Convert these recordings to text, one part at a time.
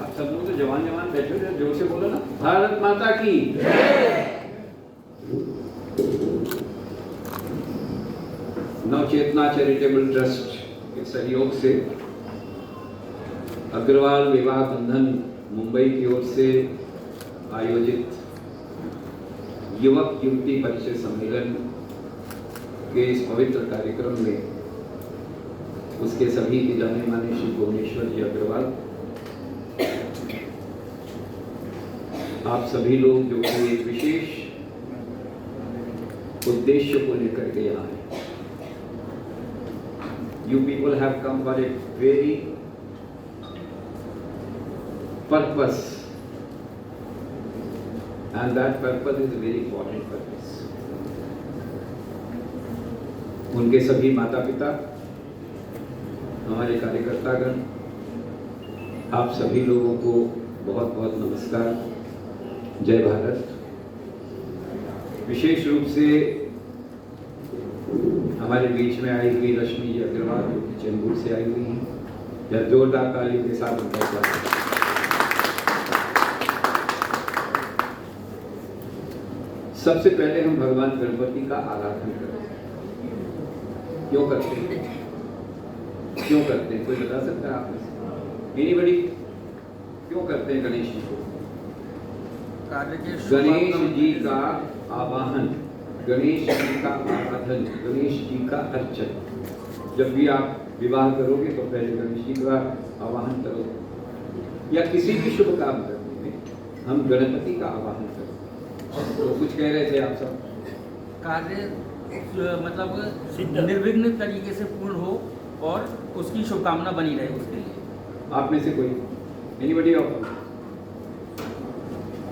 आप सब लोग तो जवान जवान बैठे हो, जोर से बोलो ना, भारत माता की। नवचेतना चैरिटेबल ट्रस्ट के सहयोग से अग्रवाल विवाह बंधन मुंबई की ओर से आयोजित युवक युवती परिचय सम्मेलन के इस पवित्र कार्यक्रम में उसके सभी के जाने माने श्री भुवनेश्वर जी अग्रवाल, आप सभी लोग जो कि एक विशेष उद्देश्य को लेकर के यहाँ हैं। You people have come for a very purpose, and that purpose is a very important purpose. उनके सभी माता पिता, हमारे कार्यकर्तागण, आप सभी लोगों को बहुत बहुत नमस्कार, जय भारत। विशेष रूप से हमारे बीच में आई हुई रश्मि जी अग्रवाल जो कि चेंबूर से आई हुई हैं, या जोरदार तालियों के साथ उनका स्वागत। सबसे पहले हम भगवान गणपति का आराधन करते हैं। क्यों करते हैं? क्यों करते हैं? कोई बता सकता है आप में से? एनीबॉडी? क्यों करते हैं गणेश जी को? गणेश जी का आवाहन, गणेश जी का आराधन, गणेश जी का अर्चन। जब भी आप विवाह करोगे तो पहले गणेश जी का आवाहन करो, या किसी भी शुभ काम करने में हम गणपति का आवाहन करो। तो कुछ कह रहे थे आप सब? कार्य मतलब निर्विघ्न तरीके से पूर्ण हो और उसकी शुभकामना बनी रहे उसके लिए। आप में से कोई? Anybody of?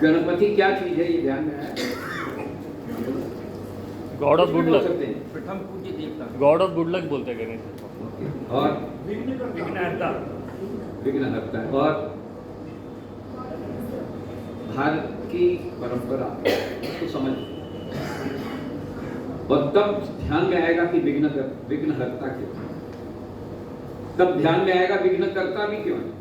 गणपति क्या चीज है ये ध्यान में आया? गॉड ऑफ गुड लक, प्रथम पूज्य देवता, गॉड ऑफ गुड लक बोलते हैं गणेश। और विघ्नहर्ता, विघ्नहर्ता है। और भारत की परंपरा तो समझ, और तब ध्यान में आएगा कि विघ्नहर्ता क्यों है, तब ध्यान में आएगा विघ्नकर्ता भी क्यों है,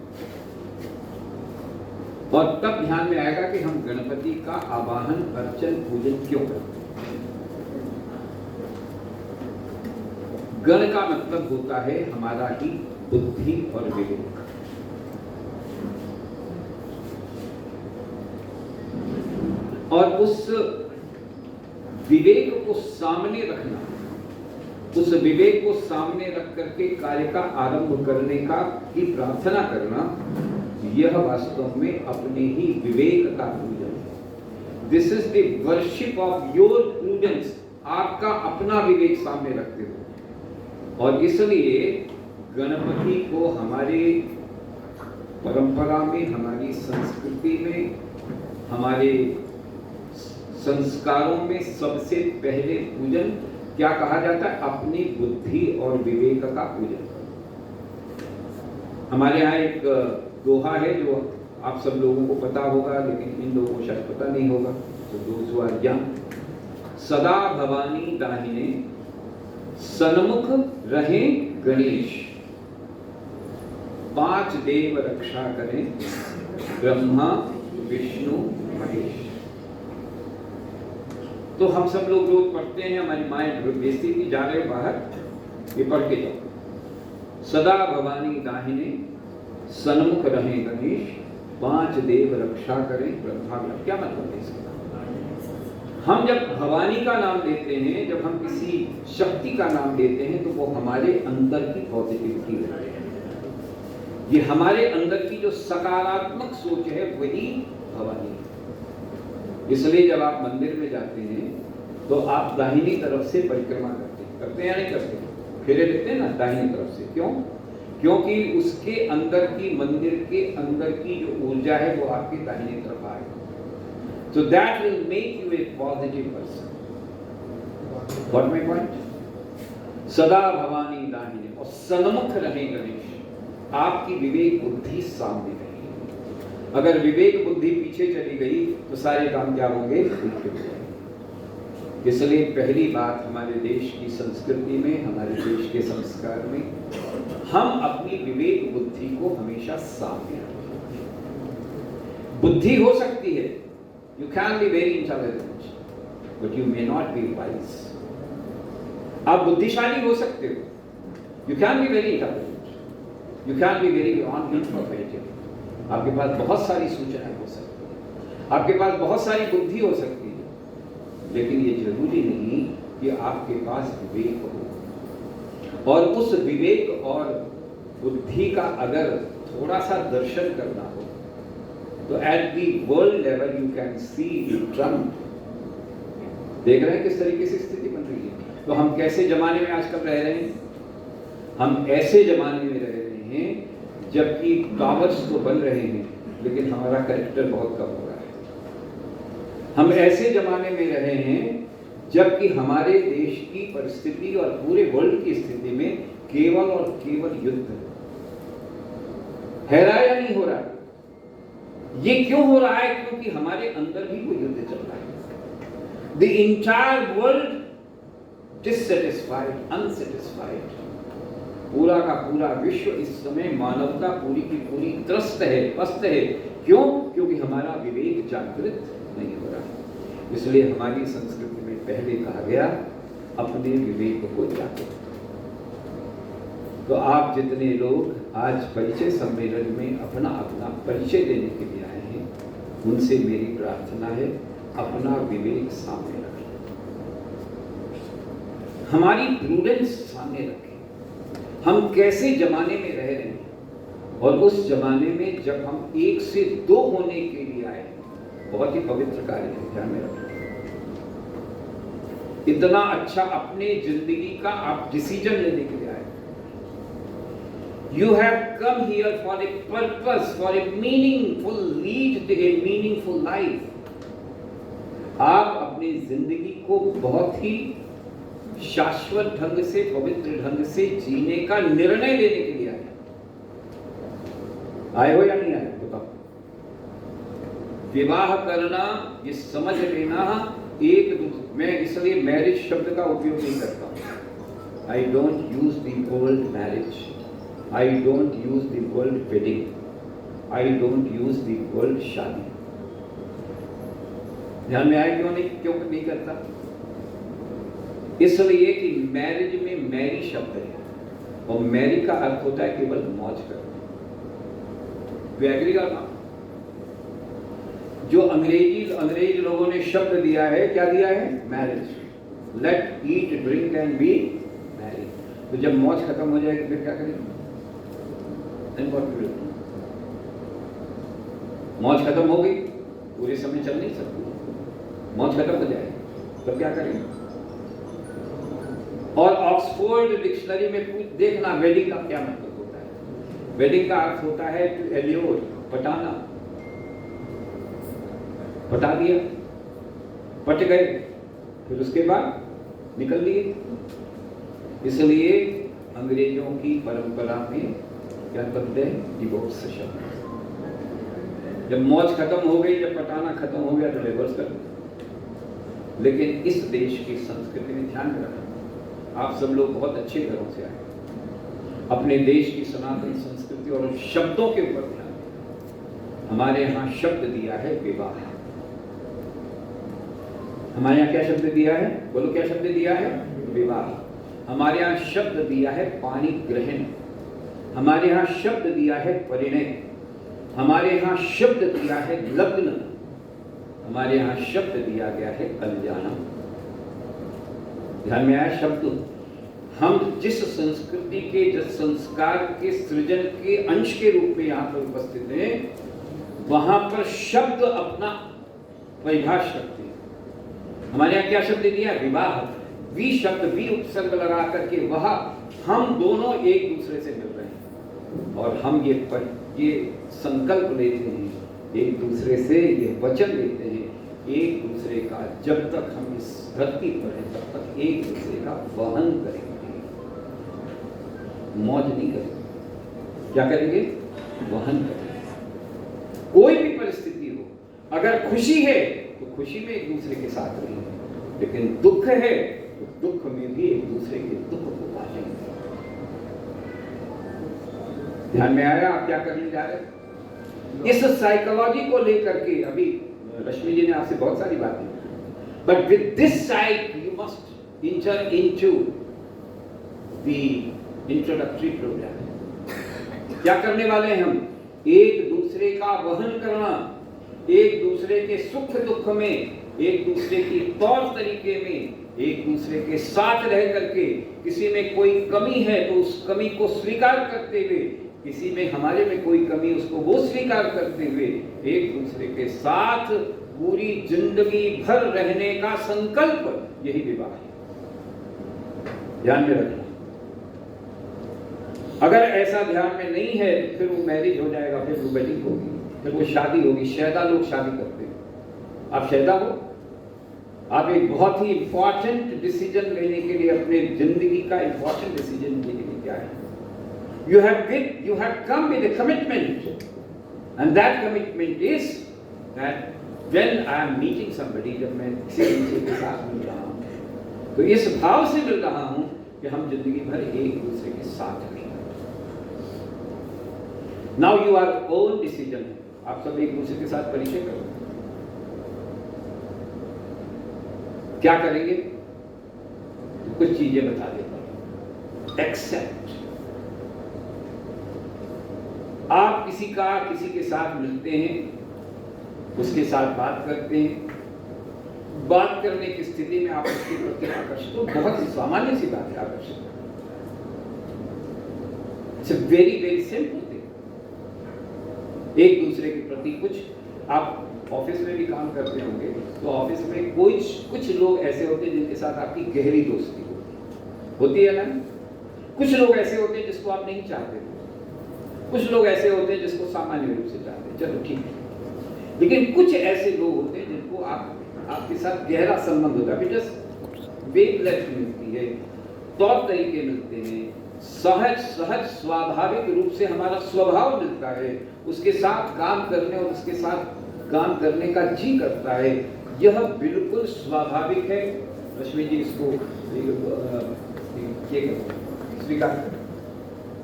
और तब ध्यान में आएगा कि हम गणपति का आवाहन, अर्चन, पूजन क्यों करते हैं। गण का मतलब होता है हमारा ही बुद्धि और विवेक। और उस विवेक को सामने रखना, उस विवेक को सामने रख करके कार्य का आरंभ करने का की प्रार्थना करना, यह वास्तव में अपने ही विवेक का पूजन है। This is the worship of your prudence. आपका अपना विवेक सामने रखते हो। और इसलिए गणपति को हमारे परंपरा में, हमारी संस्कृति में, हमारे संस्कारों में सबसे पहले पूजन क्या कहा जाता है? अपनी बुद्धि और विवेक का पूजन। हमारे यहाँ एक दोहा है जो आप सब लोगों को पता होगा, लेकिन इन लोगों को शायद पता नहीं होगा। तो दोस्तों, यह सदा भवानी दाहिने सन्मुख रहे गणेश, पांच देव रक्षा करें, ब्रह्मा विष्णु महेश। तो हम सब लोग रोज पढ़ते हैं, हमारी माएं बेचती थी, जा रहे हो बाहर, ये पढ़ के जाओ। सदा भवानी दाहिने सन्मुख रहे गणेश, पांच देव रक्षा करें, ब्रह्मा। क्या मतलब है इसका? हम जब भवानी का नाम लेते हैं, जब हम किसी शक्ति का नाम लेते हैं, तो वो हमारे अंदर की पॉजिटिविटी है, ये हमारे अंदर की जो सकारात्मक सोच है वही भवानी है। इसलिए जब आप मंदिर में जाते हैं तो आप दाहिनी तरफ से परिक्रमा करते हैं या नहीं करते? फेरे लेते हैं ना दाहिनी तरफ से। क्यों? क्योंकि उसके अंदर की, मंदिर के अंदर की जो ऊर्जा है वो आपकी दाहिनी तरफ आएगी। So that will make you a positive person. What my point? सदा भवानी दाहिने और सन्मुख रहे गणेश, आपकी विवेक बुद्धि सामने रहेगी। अगर विवेक बुद्धि पीछे चली गई तो सारे काम क्या होंगे? इसलिए पहली बात, हमारे देश की संस्कृति में, हमारे देश के संस्कार में, हम अपनी विवेक बुद्धि को हमेशा सामने रखें। बुद्धि हो सकती है, you can be very intelligent but you may not be wise. आप बुद्धिशाली हो सकते हो, you can be very intelligent, you can be very informative, आपके पास बहुत सारी सूचनाएं हो सकती है, आपके पास बहुत सारी बुद्धि हो सकती है, लेकिन ये जरूरी नहीं कि आपके पास विवेक हो। और उस विवेक और बुद्धि का अगर थोड़ा सा दर्शन करना हो तो at the world level you can see Trump. देख रहे हैं किस तरीके से स्थिति बन रही है। तो हम कैसे जमाने में आजकल रह रहे हैं? हम ऐसे जमाने में रह रहे हैं जबकि टावर्स तो बन रहे हैं लेकिन हमारा कैरेक्टर बहुत कम हो रहा है। हम ऐसे जमाने में रहे हैं जबकि हमारे देश की परिस्थिति और पूरे वर्ल्ड की स्थिति में केवल और केवल युद्ध है रहा है या नहीं हो रहा है? ये क्यों हो रहा है? क्योंकि हमारे अंदर भी वो युद्ध चल रहा है। The entire world dissatisfied, unsatisfied, पूरा का पूरा विश्व इस समय, मानवता पूरी की पूरी त्रस्त है, पस्त है। क्यों? क्योंकि हमारा विवेक जागृत नहीं हो रहा। इसलिए हमारी संस्कृति में पहले कहा गया अपने विवेक को जागो। तो आप जितने लोग आज परिचय सम्मेलन में अपना अपना परिचय देने के लिए आए हैं, उनसे मेरी प्रार्थना है अपना विवेक सामने रखें, हमारी प्रूडेंस सामने रखें। हम कैसे जमाने में रह रहे हैं और उस जमाने में जब हम 1 से 2 होने के लिए आए, बहुत ही पवित्र कार्य है, ध्यान में रखें। इतना अच्छा अपने जिंदगी का आप डिसीजन लेने के लिए आए। You have come here for a purpose, for a meaningful lead to a meaningful life. आप अपनी जिंदगी को बहुत ही शाश्वत ढंग से, पवित्र ढंग से जीने का निर्णय लेने के लिए आए। आए हो या नहीं आए? बताओ। विवाह करना, ये समझ लेना, एक दूसरे, मैं इसलिए मैरिज शब्द का उपयोग नहीं करता। I don't use the word marriage, I don't use the word wedding, I don't use the word शादी। ध्यान में आया क्यों नहीं करता? इसलिए कि मैरिज में मैरी शब्द है और मैरी का अर्थ होता है केवल मौज करना। वे एग्री करना? जो अंग्रेज लोगों ने शब्द दिया है, क्या दिया है? Marriage. Let eat drink and be merry. तो जब मौज खत्म हो जाएगी फिर क्या करेंगे? मौज खत्म हो गई, पूरे समय चल नहीं सकती, मौज खत्म हो जाएगी तो क्या करेंगे? और ऑक्सफोर्ड डिक्शनरी में देखना वेडिंग का क्या मतलब होता है। वेडिंग का अर्थ होता है टू एल्योर, पटाना। पटा दिया, पट गए, फिर उसके बाद निकल लिए। इसलिए अंग्रेजों की परंपरा में क्या करते हैं? डिवोर्स शब्द। जब मौज खत्म हो गई, जब पटाना खत्म हो गया तो डिवोर्स कर दो। लेकिन इस देश की संस्कृति में ध्यान रखना, आप सब लोग बहुत अच्छे घरों से आए, अपने देश की सनातन संस्कृति और शब्दों के ऊपर ध्यान दें। हमारे यहाँ शब्द दिया है विवाह। हमारे यहाँ क्या शब्द दिया है? बोलो, क्या शब्द दिया है? विवाह। हमारे यहाँ शब्द दिया है पाणी ग्रहण। हमारे यहाँ शब्द दिया है परिणय। हमारे यहाँ शब्द दिया है लग्न। हमारे यहाँ शब्द दिया गया है कल्याणम। ध्यान में आया शब्द? हम जिस संस्कृति के, जिस संस्कार के सृजन के अंश के रूप में यहाँ पर उपस्थित हैं, वहां पर शब्द अपना परिभाष रखते हैं। हमारे यहाँ क्या शब्द दिया? विवाह। वी शब्द, वी उपसर्ग लगा करके वह हम दोनों एक दूसरे से मिल रहे हैं और हम ये संकल्प लेते हैं एक दूसरे से, ये वचन लेते हैं एक दूसरे का, जब तक हम इस धरती पर हैं तब तक एक दूसरे का वहन करेंगे, मौज नहीं करेंगे। क्या करेंगे? वहन करेंगे। कोई भी परिस्थिति हो, अगर खुशी है तो खुशी में एक दूसरे के साथ रहेंगे, लेकिन दुख है तो दुख में भी एक दूसरे के दुख को बांटेंगे। ध्यान में आया? आप क्या करने जा रहे हैं? इस साइकोलॉजी को लेकर के अभी रश्मि जी ने आपसे बहुत सारी बातें, but with this side you must enter into the introductory program. क्या करने वाले हैं हम? एक दूसरे का वहन करना, एक दूसरे के सुख दुख में, एक दूसरे की तौर तरीके में, एक दूसरे के साथ रह करके, किसी में कोई कमी है तो उस कमी को स्वीकार करते हुए, किसी में हमारे में कोई कमी उसको वो स्वीकार करते हुए, एक दूसरे के साथ पूरी जिंदगी भर रहने का संकल्प, यही विवाह है। ध्यान में रखना। अगर ऐसा ध्यान में नहीं है तो फिर वो मैरिज हो जाएगा, फिर वो वेडिंग होगी, फिर वो शादी होगी। शहदा लोग शादी करते हैं। आप शहदा हो, आप एक बहुत ही इंपॉर्टेंट डिसीजन लेने के लिए, अपने जिंदगी का इंपॉर्टेंट डिसीजन लेने के लिए क्या है? You have come with a commitment, and that commitment is that when I am meeting somebody, जब मैं किसी दूसरे के साथ मिल रहा हूँ तो इस भाव से मिल रहा हूँ कि हम जिंदगी भर एक दूसरे के साथ रहेंगे। Now you are own decision। आप सब एक दूसरे के साथ परिचय करो। क्या करेंगे? कुछ चीजें बता देता हूं। एक्सेप्ट। आप किसी के साथ मिलते हैं, उसके साथ बात करते हैं, बात करने की स्थिति में आप उसके प्रति आकर्षित हो, बहुत ही सामान्य सी बात है आकर्षित। It's a very very simple thing. एक दूसरे के प्रति कुछ, आप ऑफिस में भी काम करते होंगे तो ऑफिस में कुछ लोग ऐसे होते हैं जिनके साथ आपकी गहरी दोस्ती होती है ना। कुछ लोग ऐसे होते हैं जिसको आप नहीं चाहते, कुछ लोग ऐसे होते हैं जिसको सामान्य रूप से चाहते हैं, चलो ठीक है। लेकिन कुछ ऐसे लोग होते हैं जिनको आपके साथ गहरा संबंध होता है, जस्ट वेवलेंथ मिलती है, तौर तरीके मिलते हैं, सहज स्वाभाविक रूप से हमारा स्वभाव मिलता है, उसके साथ काम करने और उसके साथ काम करने का जी करता है। यह बिल्कुल स्वाभाविक है। रश्मि जी इसको स्वीकार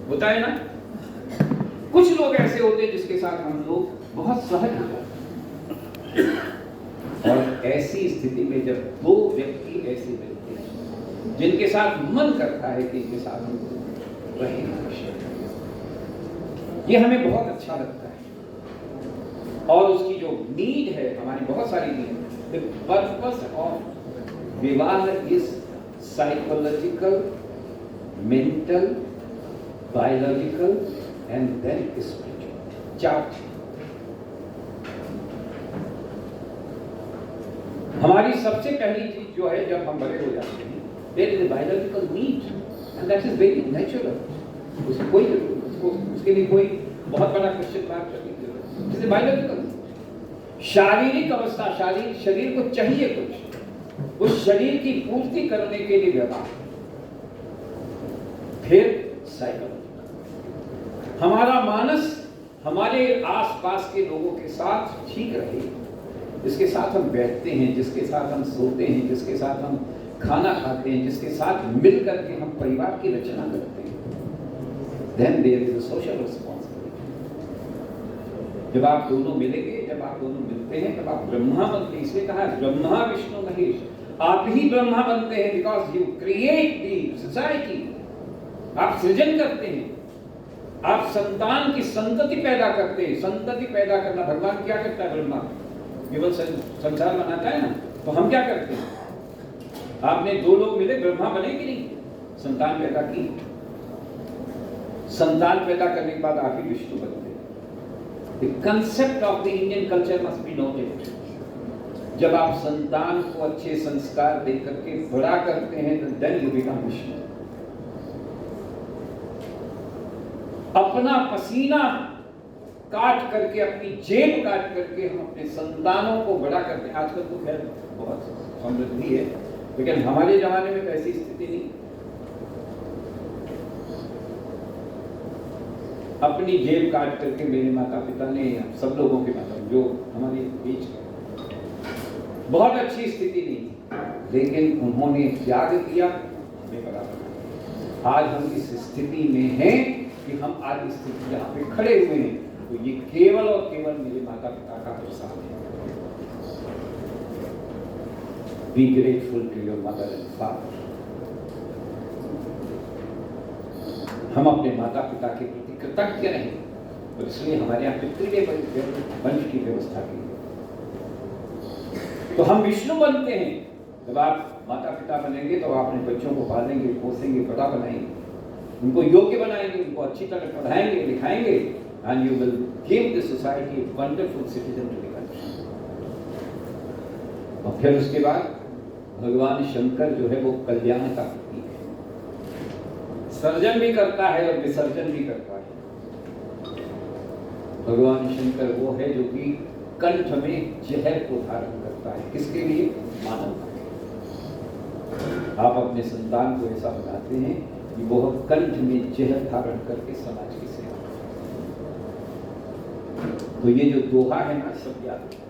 होता है ना। कुछ लोग ऐसे होते हैं जिसके साथ हम लोग बहुत सहज हो जाते हैं, और ऐसी स्थिति में जब दो व्यक्ति ऐसे मिलते हैं जिनके साथ मन करता है कि इनके साथ हम रहें, ये हमें बहुत अच्छा लगता है। और उसकी जो नीड है, हमारी बहुत सारी नीड, द पर्पस ऑफ विवाह is psychological, mental, biological and then spiritual. चार। हमारी सबसे पहली चीज जो है जब हम बड़े हो जाते हैं, there is a biological need and that is very natural. उसके लिए कोई बहुत बड़ा क्वेश्चन मार्क करने की जरूरत नहीं। जैसे बायोलॉजिकल शारीरिक अवस्था, शरीर को चाहिए कुछ, उस शरीर की पूर्ति करने के लिए व्यवहार। फिर साइकोलॉजी, हमारा मानस हमारे आसपास के लोगों के साथ ठीक रहे, जिसके साथ हम बैठते हैं, जिसके साथ हम सोते हैं, जिसके साथ हम खाना खाते हैं, जिसके साथ मिल करके हम परिवार की रचना करते हैं। Then there is a social responsibility। जब आप दोनों मिलेंगे, जब आप दोनों मिलते हैं, तब आप ब्रह्मा बनते हैं। इसलिए कहा ब्रह्मा विष्णु महेश, आप ही ब्रह्मा बनते हैं, because you create the society. आप सृजन करते हैं, आप संतान की संतति पैदा करते हैं। संतति पैदा करना भगवान क्या करता है? ब्रह्मा केवल संसार बनाता है ना, तो हम क्या करते हैं? आपने दो लोग मिले, ब्रह्मा बने कि नहीं? संतान पैदा की, संतान पैदा करने के बाद आप ही विष्णु बनते हैं। The concept of the Indian culture must be noted। जब आप संतान को अच्छे संस्कार दे करके बड़ा करते हैं तो then you become विष्णु। अपना पसीना काट करके, अपनी जेब काट करके हम अपने संतानों को बड़ा करते हैं। आजकल तो खैर बहुत समृद्धि है, लेकिन हमारे जमाने में तो ऐसी स्थिति नहीं। अपनी जेब काट करके मेरे माता पिता ने, सब लोगों के माता जो हमारे बीच, बहुत अच्छी स्थिति नहीं, लेकिन उन्होंने त्याग किया, हमें बराबर। आज हम इस स्थिति में हैं कि हम आज इस स्थिति जहाँ पे खड़े हुए हैं, तो ये केवल और केवल मेरे माता पिता का एहसान है। Be grateful to your mother and father. हम अपने माता पिता के प्रति कृतज्ञ रहें, और इसलिए हमारे यहाँ पितृव्य वंश की व्यवस्था की है। तो हम विष्णु बनते हैं। जब आप माता पिता बनेंगे तो आप अपने बच्चों को पालेंगे, पोसेंगे, बड़ा बनाएंगे, उनको योग्य बनाएंगे, उनको अच्छी तरह पढ़ाएंगे, लिखाएंगे, and you will give the society a wonderful citizen to the country. और फिर उसके बाद भगवान शंकर जो है वो कल्याण का प्रतीक है, सर्जन भी करता है और विसर्जन भी करता है। भगवान शंकर वो है जो कि कंठ में जहर को धारण करता है। किसके लिए? मानव के लिए। आप अपने संतान को ऐसा बनाते हैं कि वो कंठ में जहर धारण करके समाज की सेवा करे। तो ये जो दोहा है ना, सब याद रखें।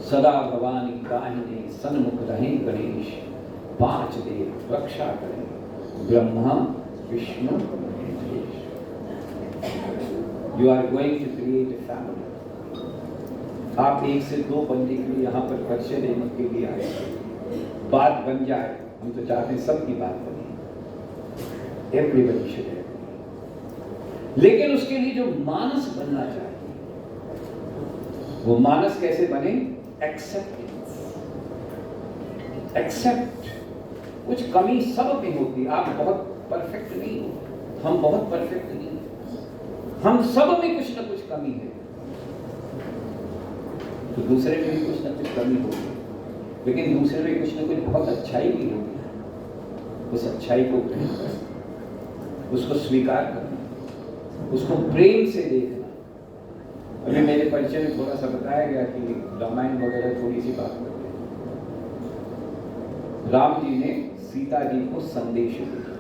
सदा भवानी दाहिने सन्मुख रहें गणेश, 5 देव रक्षा करें Brahma Vishnu Mahesh. You are going to create a family. आप 1 से 2 बनने के लिए यहाँ पर परिचय देने के लिए आए, बात बन जाए। हम तो चाहते हैं सबकी बात बने, एवरीबॉडी शुड हैव। लेकिन उसके लिए जो मानस बनना चाहिए, वो मानस कैसे बने? Acceptance, accept. कुछ कमी सब में होती है। आप बहुत परफेक्ट नहीं हो, हम बहुत परफेक्ट नहीं हैं, हम सब में कुछ ना कुछ कमी है। तो दूसरे में भी कुछ ना कुछ कमी होगी, लेकिन दूसरे में कुछ ना कुछ बहुत अच्छाई भी होगी। उस अच्छाई को ग्रहण करना, उसको स्वीकार करना, उसको प्रेम से देखना। अभी मेरे परिचय में थोड़ा सा बताया गया कि रामायण वगैरह थोड़ी सी बात करते हैं। राम जी ने सीता जी को संदेश भेजा।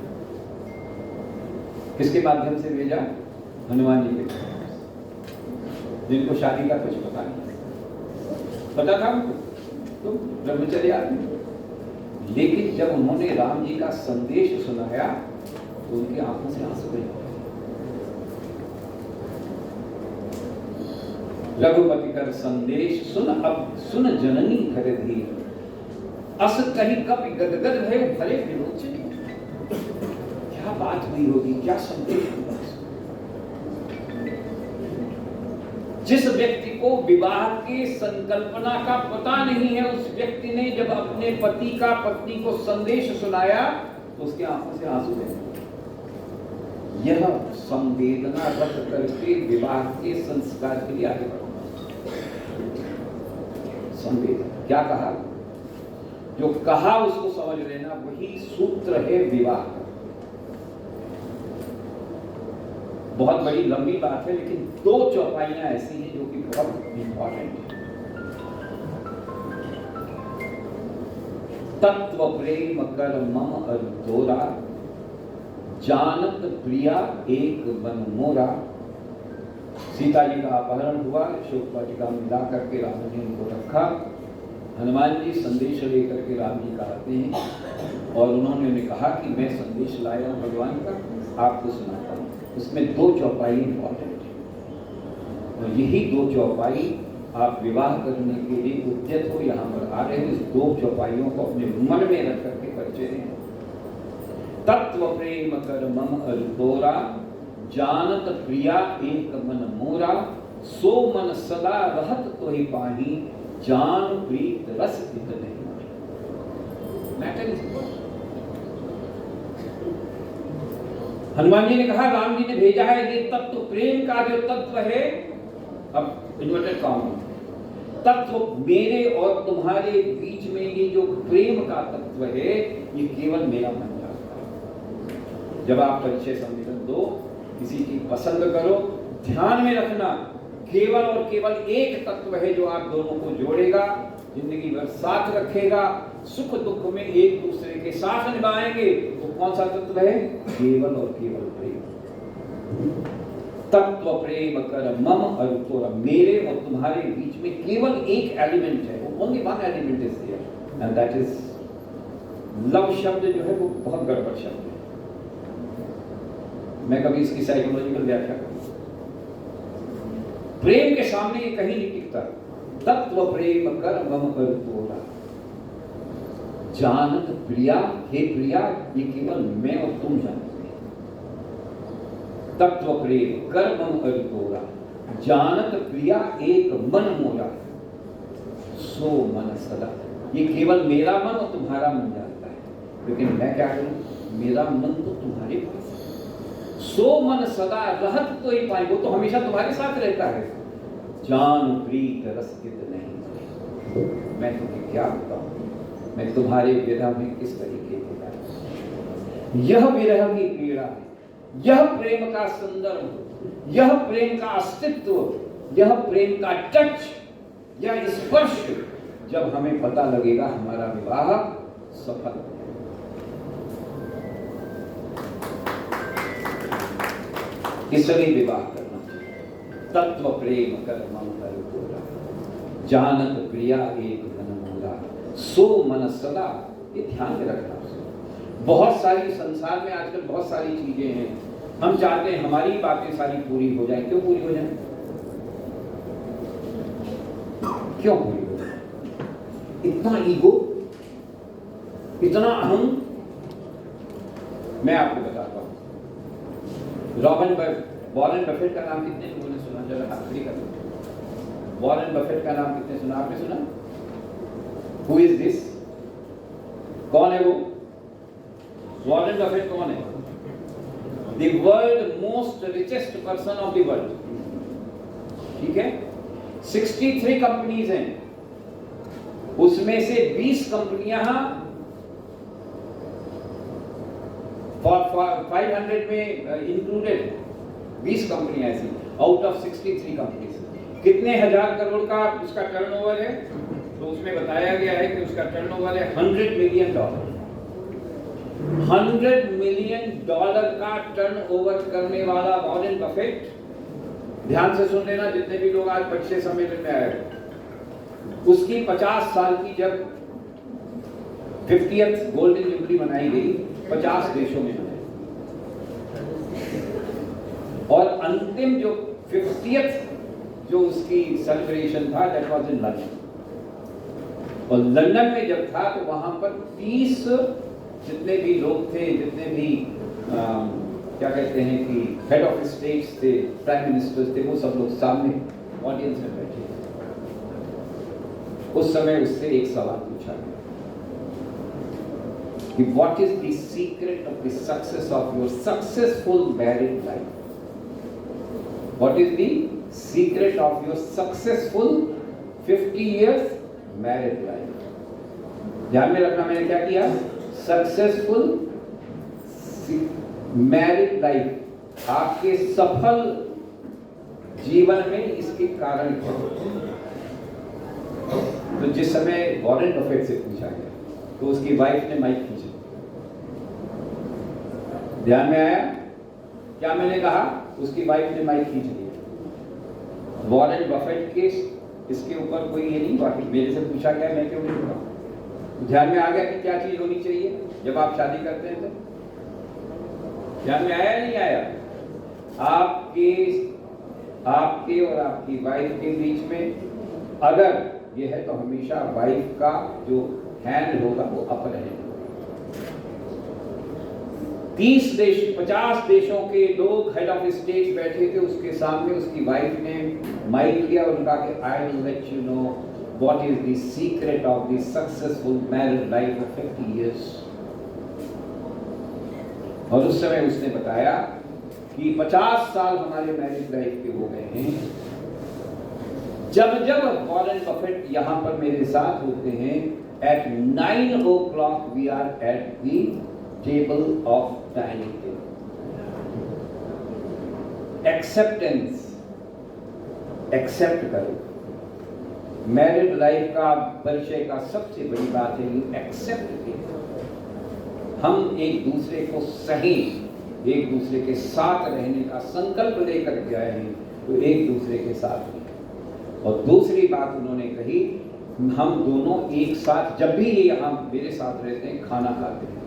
किसके माध्यम से भेजा? हनुमान जी के माध्यम से, जिनको शादी का कुछ पता नहीं। पता था उनको तो ब्रह्मचर्य आदमी, लेकिन जब उन्होंने राम जी का संदेश सुनाया तो उनकी आंखों से आंसू बहे। रघुपति कर संदेश सुन, अब सुन जननी कर धीर, अस कहीं कपि गदगद भय भले विरोचन। क्या बात हुई होगी, क्या संदेश हुआ? जिस व्यक्ति को विवाह की संकल्पना का पता नहीं है, उस व्यक्ति ने जब अपने पति का पत्नी को संदेश सुनाया तो उसकी आंखों से आंसू बहे। यह संवेदना रख करके विवाह के संस्कार के लिए आगे बढ़ो। संवेदना क्या कहा? जो कहा उसको समझ लेना, वही सूत्र है विवाह का। बहुत बड़ी लंबी बात है, लेकिन 2 चौपाइयां ऐसी हैं जो कि बहुत इंपॉर्टेंट है। तत्व प्रेम कर मम अरुदोरा, जानत प्रिया एक बन मोरा। सीता जी का अपहरण हुआ, शोक वाटिका में मिला करके राम जी उनको रखा। हनुमान जी संदेश लेकर के राम जी का आते हैं और उन्होंने उन्हें कहा कि मैं संदेश लाया हूं भगवान का, आपको सुनाता हूं। उसमें 2 चौपाई इंपॉर्टेंट है, और यही 2 चौपाई आप विवाह करने के लिए उद्यत हो, यहाँ पर आ रहे हो। इस 2 चौपाइयों को अपने मन में रख करके परिचय दें। तत्व प्रेम कर मम अरुदोरा, जानत प्रिया एक मन मोरा। सो मन सदा रहत तो ही पाही, जान प्रीत रस हित नहीं। मैटर इज हनुमान जी ने कहा, राम जी ने भेजा है, ये तत्व प्रेम का जो तत्व है, अब इन्वर्टेड कॉमा, तत्व मेरे और तुम्हारे बीच में ये जो प्रेम का तत्व है, ये केवल मेरा मन जानता है। जब आप परिचय सम्मेलन दो, किसी की पसंद करो, ध्यान में रखना केवल और केवल एक तत्व है जो आप दोनों को जोड़ेगा, जिंदगी भर साथ रखेगा, सुख दुख में एक दूसरे के साथ निभाएंगे। तो कौन सा तत्व है? केवल और केवल प्रेम। तत्व प्रेम कर मम अरुदोरा, मेरे और तुम्हारे बीच में केवल एक एलिमेंट है, वो only one element is there, and that is love. शब्द जो है वो बहुत गड़बड़ शब्द है। मैं कभी इसकी साइकोलॉजिकल व्याख्या करूं। प्रेम के सामने ये कहीं नहीं टिकता। तत्व प्रेम कर मम कर तोरा, जानत प्रिया, हे प्रिया ये केवल मैं और तुम जानते हैं। तत्व प्रेम कर मम कर तोरा, जानत प्रिया एक मन मोरा, सो मन सदा। ये केवल मेरा मन और तुम्हारा मन जानता है, लेकिन मैं क्या करूं, मेरा मन तो तुम्हारे पास है। सो मन सदा रहत तो ही पाए, वो तो हमेशा तुम्हारे साथ रहता है। जान प्रीत रसकित नहीं, मैं तुम्हें क्या बताऊं, मैं तुम्हारे विरह में किस तरीके से जाऊं। यह विरह की पीड़ा है, यह प्रेम का संदर्भ, यह प्रेम का अस्तित्व, यह प्रेम का टच, यह स्पर्श जब हमें पता लगेगा हमारा विवाह सफल। इसलिए विवाह करना चाहिए। तत्व प्रेम कर मम कर तोरा, जानत प्रिया एक मन मोरा, सो मन सदा। ये ध्यान में रखना। बहुत सारी संसार में आजकल बहुत सारी चीजें हैं, हम चाहते हैं हमारी बातें सारी पूरी हो जाए। क्यों पूरी हो जाए, क्यों पूरी हो जाए? इतना ईगो, इतना अहम। मैं आपको बताता हूं, वॉरेन बफेट का नाम कितने लोगों ने सुना? जरा हाथ खड़ी कर। वॉरेन बफेट का नाम कितने सुना? आपने सुना? Who is this? कौन है वो? वॉरेन बफेट कौन है? The world most richest person of the world. ठीक है, 63 कंपनीज हैं, उसमें से 20 कंपनियां 500 में इंक्लूडेड है। 20 कंपनियां ऐसी आउट ऑफ 63 कंपनीज। कितने हजार करोड़ का उसका टर्नओवर है? तो उसमें बताया गया है कि उसका टर्नओवर है $100 मिलियन। $100 मिलियन का टर्नओवर करने वाला वॉरेन बफेट, ध्यान से सुन लेना जितने भी लोग आज बच्चे सम्मेलन में आए, उसकी 50 साल की जब 50th गोल्डन जुबली मनाई गई 50 देशों में मनाई, और अंतिम जो 50th जो उसकी सेलिब्रेशन था दैट वाज इन लंदन। और लंदन में जब था तो वहां पर 30 जितने भी लोग थे, जितने भी क्या कहते हैं कि हेड ऑफ स्टेट्स थे, प्राइम मिनिस्टर्स थे, वो सब लोग सामने ऑडियंस में बैठे थे। उस समय उससे एक सवाल पूछा गया कि what is the secret of the success of your successful married life? What is the secret of your successful 50 years married life? ध्यान में रखना, मैंने क्या किया? सक्सेसफुल मैरिड लाइफ, आपके सफल जीवन में इसके कारण क्या? तो जिस समय वॉरेन बफेट से पूछा गया तो उसकी वाइफ ने माइक खींची। ध्यान में आया क्या मैंने कहा? उसकी वाइफ ने माइक खींच लिया। वॉरेन बफेट के इसके ऊपर कोई ये नहीं, बाकी मेरे से पूछा गया, मैं क्यों नहीं कहूँ? ध्यान में आ गया कि क्या चीज होनी चाहिए जब आप शादी करते हैं? तो ध्यान में आया नहीं आया? आपके और आपकी वाइफ के बीच में अगर ये है तो हमेशा वाइफ का जो हैंड होगा वो अपर हैंड होगा। 50 देशों के लोग हेड ऑफ स्टेट बैठे थे, उसके सामने उसकी वाइफ ने माइक लिया और उनका कि I will let you know what is the secret of the successful married life of 50 years। और उस समय उसने बताया कि 50 साल हमारे मैरिज लाइफ के हो गए हैं। जब वॉरेन बफेट यहां पर मेरे साथ होते हैं, at 9 o'clock we are at the table of dining table। Acceptance, accept करो। मैरिड लाइफ का परिचय का सबसे बड़ी बात है यू एक्सेप्ट इट। हम एक दूसरे को सही, एक दूसरे के साथ रहने का संकल्प लेकर के आए हैं, तो एक दूसरे के साथ हैं। और दूसरी बात उन्होंने कही, हम दोनों एक साथ जब भी ये यहाँ मेरे साथ रहते हैं खाना खाते हैं,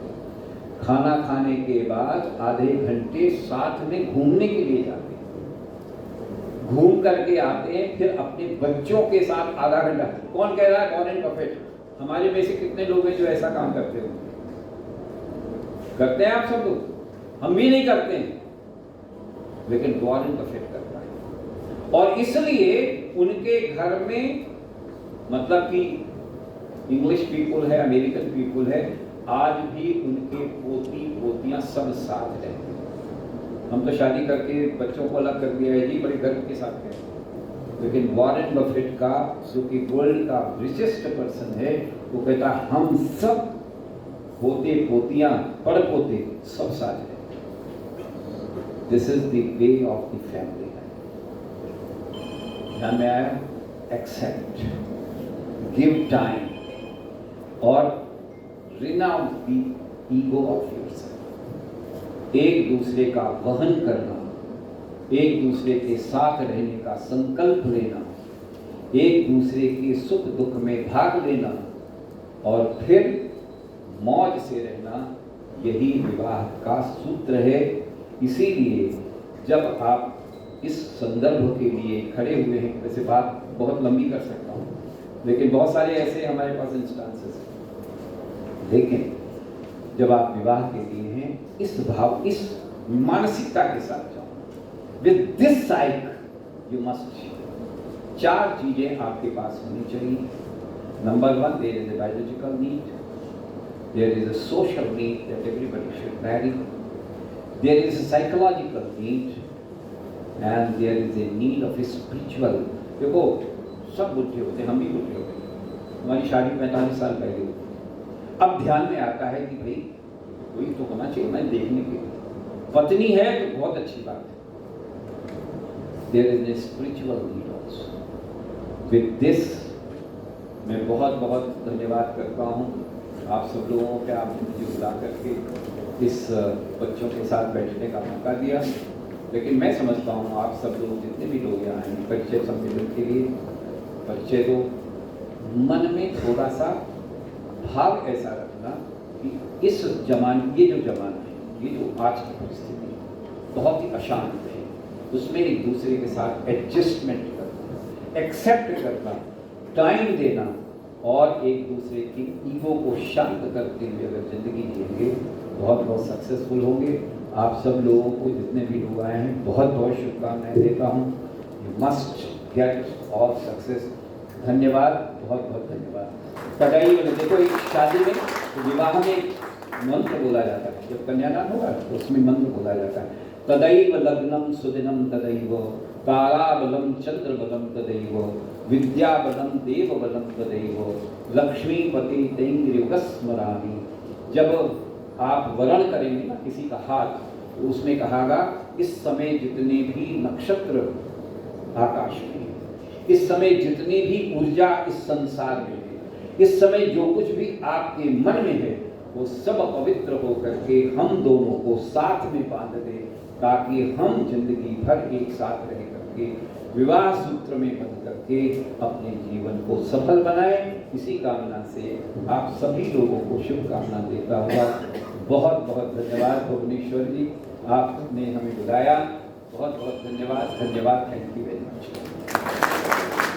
खाना खाने के बाद आधे घंटे साथ में घूमने के लिए जाते हैं। घूम करके आते हैं, फिर अपने बच्चों के साथ आधा घंटा। कौन कह रहा है वॉरेन बफेट? हमारे में से कितने लोग हैं जो ऐसा काम करते हो? करते हैं आप सब लोग? हम भी नहीं करते हैं, लेकिन वॉरेन बफेट करता है। और इसलिए उनके घर में, मतलब कि इंग्लिश पीपुल है, अमेरिकन पीपुल है, आज भी उनके पोती पोतियां सब साथ रहते हैं। हम तो शादी करके बच्चों को अलग कर दिया है जी, बड़े गर्व के साथ है। लेकिन वॉरेन बफेट का, जो कि वर्ल्ड का रिचेस्ट पर्सन है, वो कहता है हम सब पोते पोतियां पड़पोते सब साथ हैं। This is the way of the family. Except, give time और renounce the ego of yourself. एक दूसरे का वहन करना, एक दूसरे के साथ रहने का संकल्प लेना, एक दूसरे के सुख दुख में भाग लेना और फिर मौज से रहना, यही विवाह का सूत्र है। इसीलिए जब आप इस संदर्भ के लिए खड़े हुए हैं, वैसे बात बहुत लंबी कर सकता हूँ, लेकिन बहुत सारे ऐसे हमारे पास इंस्टांसेस हैं। लेकिन जब आप विवाह के लिए हैं, इस भाव, इस मानसिकता के साथ जाओ। With this psych you must, 4 चीजें आपके पास होनी चाहिए। Number 1, there is a biological need, there is a social need that everybody should marry, there is a psychological need, and there is a need of spiritual. देखो, सब बुढ़े होते हैं, हम भी बुढ़े हो गए, हमारी शादी 45 साल पहले हुई। अब ध्यान में आता है कि भाई कोई तो होना चाहिए मैं देखने के लिए। पत्नी है तो बहुत अच्छी बात है। There is a spiritual need also. With this मैं बहुत बहुत धन्यवाद करता हूँ आप सब लोगों के, आपने मुझे बुला करके इस बच्चों के साथ बैठने का मौका दिया। लेकिन मैं समझता हूँ आप सब लोग, जितने भी लोग यहाँ हैं परिचय सम्मेलन के लिए, परिचय दो, मन में थोड़ा सा भाव ऐसा रखना कि इस जमाने, ये जो जमाना है, ये जो आज की परिस्थिति है, बहुत ही अशांत है, उसमें एक दूसरे के साथ एडजस्टमेंट करना, एक्सेप्ट करना, टाइम देना और एक दूसरे की ईगो को शांत करते हुए अगर जिंदगी जिएंगे, बहुत बहुत सक्सेसफुल होंगे। आप सब लोगों को, जितने भी लोग आए हैं, बहुत बहुत शुभकामनाएं देता हूँ। You must get all success. धन्यवाद, बहुत बहुत धन्यवाद। कटाई में देखो, एक शादी में, विवाह में एक मंत्र बोला जाता है, जब कन्यादान होगा तो उसमें मंत्र बोला जाता है, तदैव लग्नम सुदिनम तदैव, ताराबलम चंद्रबलम तदैव, विद्याबलम देवबलम तदैव, लक्ष्मीपति तैंग्र्युगस्मरामि। जब आप वरण करेंगे ना किसी का हाथ, तो उसमें कहागा इस समय जितने भी नक्षत्र आकाश में, इस समय जितनी भी ऊर्जा इस संसार में है, इस समय जो कुछ भी आपके मन में है, वो सब पवित्र होकर के हम दोनों को साथ में बांध दे, ताकि हम जिंदगी भर एक साथ रह करके विवाह सूत्र में बंध करके अपने जीवन को सफल बनाए। इसी कामना से आप सभी लोगों को शुभकामना देता हुआ बहुत बहुत धन्यवाद। भुवनेश्वर जी, आपने हमें बुलाया, बहुत बहुत धन्यवाद। धन्यवाद, थैंक यू वेरी मच।